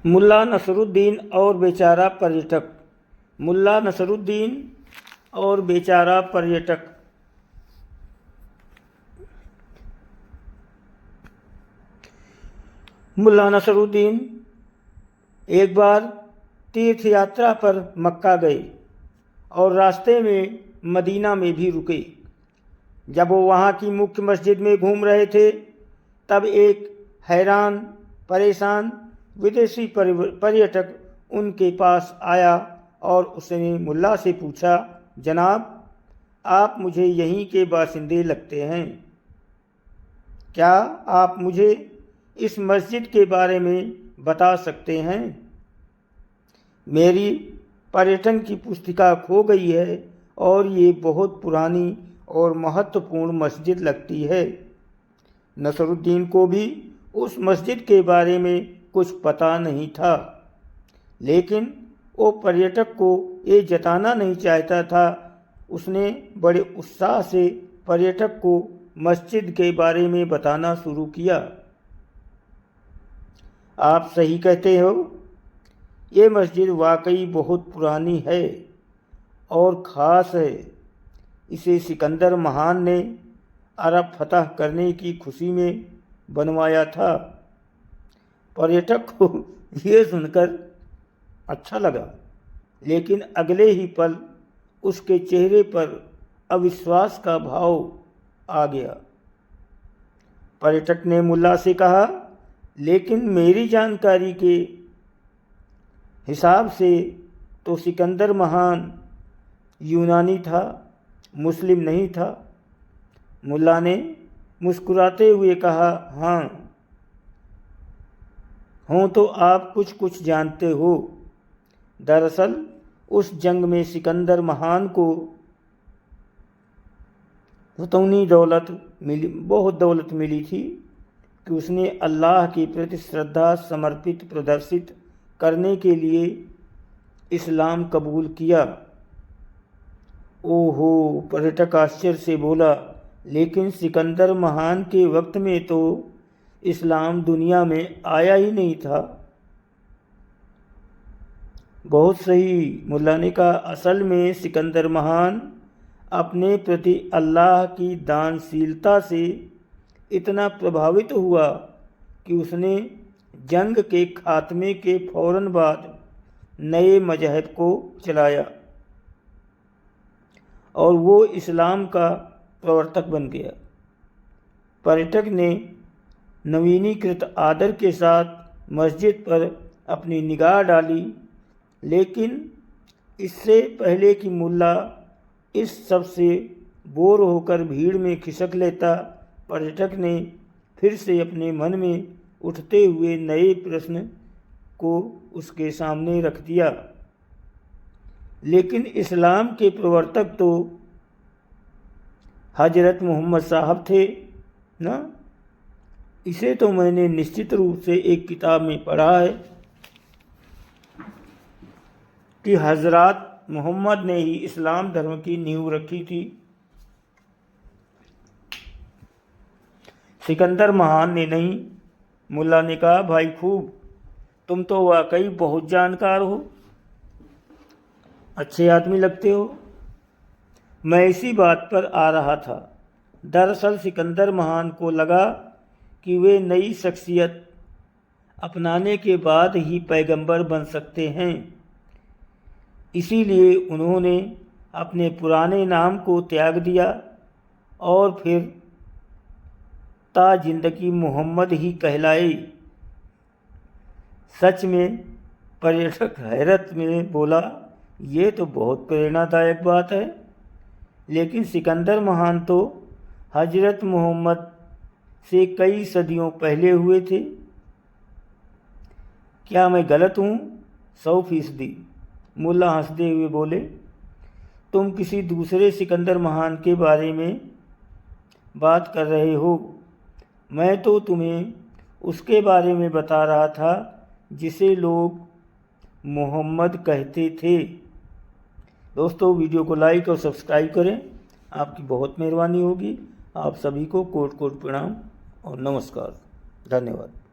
मुल्ला नसरुद्दीन और बेचारा पर्यटक। मुल्ला नसरुद्दीन और बेचारा पर्यटक। मुल्ला नसरुद्दीन एक बार तीर्थ यात्रा पर मक्का गए और रास्ते में मदीना में भी रुके। जब वो वहाँ की मुख्य मस्जिद में घूम रहे थे तब एक हैरान परेशान विदेशी पर्यटक उनके पास आया और उसने मुल्ला से पूछा, जनाब, आप मुझे यहीं के बाशिंदे लगते हैं, क्या आप मुझे इस मस्जिद के बारे में बता सकते हैं? मेरी पर्यटन की पुस्तिका खो गई है और ये बहुत पुरानी और महत्वपूर्ण मस्जिद लगती है। नसरुद्दीन को भी उस मस्जिद के बारे में कुछ पता नहीं था, लेकिन वो पर्यटक को ये जताना नहीं चाहता था। उसने बड़े उत्साह से पर्यटक को मस्जिद के बारे में बताना शुरू किया। आप सही कहते हो, ये मस्जिद वाकई बहुत पुरानी है और ख़ास है। इसे सिकंदर महान ने अरब फतह करने की खुशी में बनवाया था। पर्यटक को ये सुनकर अच्छा लगा, लेकिन अगले ही पल उसके चेहरे पर अविश्वास का भाव आ गया। पर्यटक ने मुल्ला से कहा, लेकिन मेरी जानकारी के हिसाब से तो सिकंदर महान यूनानी था, मुस्लिम नहीं था। मुल्ला ने मुस्कुराते हुए कहा, हाँ हो तो आप कुछ जानते हो। दरअसल उस जंग में सिकंदर महान को बहुत दौलत मिली थी कि उसने अल्लाह के प्रति श्रद्धा समर्पित प्रदर्शित करने के लिए इस्लाम कबूल किया। ओहो, पर्यटक आश्चर्य से बोला, लेकिन सिकंदर महान के वक्त में तो इस्लाम दुनिया में आया ही नहीं था। बहुत सही, मुल्ला ने कहा, असल में सिकंदर महान अपने प्रति अल्लाह की दानशीलता से इतना प्रभावित हुआ कि उसने जंग के खात्मे के फौरन बाद नए मजहब को चलाया और वो इस्लाम का प्रवर्तक बन गया। पर्यटक ने नवीनीकृत आदर के साथ मस्जिद पर अपनी निगाह डाली, लेकिन इससे पहले कि मुल्ला इस सब से बोर होकर भीड़ में खिसक लेता, पर्यटक ने फिर से अपने मन में उठते हुए नए प्रश्न को उसके सामने रख दिया। लेकिन इस्लाम के प्रवर्तक तो हजरत मोहम्मद साहब थे ना? इसे तो मैंने निश्चित रूप से एक किताब में पढ़ा है कि हजरत मोहम्मद ने ही इस्लाम धर्म की नींव रखी थी। सिकंदर महान ने नहीं। मुल्ला ने कहा, भाई खूब, तुम तो वाकई बहुत जानकार हो, अच्छे आदमी लगते हो। मैं इसी बात पर आ रहा था। दरअसल सिकंदर महान को लगा कि वे नई शख्सियत अपनाने के बाद ही पैगंबर बन सकते हैं। इसीलिए उन्होंने अपने पुराने नाम को त्याग दिया और फिर ता जिंदगी मोहम्मद ही कहलाए। सच में, पर्यटक हैरत में बोला, ये तो बहुत प्रेरणादायक बात है, लेकिन सिकंदर महान तो हजरत मोहम्मद से कई सदियों पहले हुए थे। क्या मैं गलत हूँ? 100%। मुल्ला हंसते हुए बोले, तुम किसी दूसरे सिकंदर महान के बारे में बात कर रहे हो। मैं तो तुम्हें उसके बारे में बता रहा था जिसे लोग मोहम्मद कहते थे। दोस्तों, वीडियो को लाइक और सब्सक्राइब करें, आपकी बहुत मेहरबानी होगी। आप सभी को कोटि कोटि प्रणाम और नमस्कार। धन्यवाद।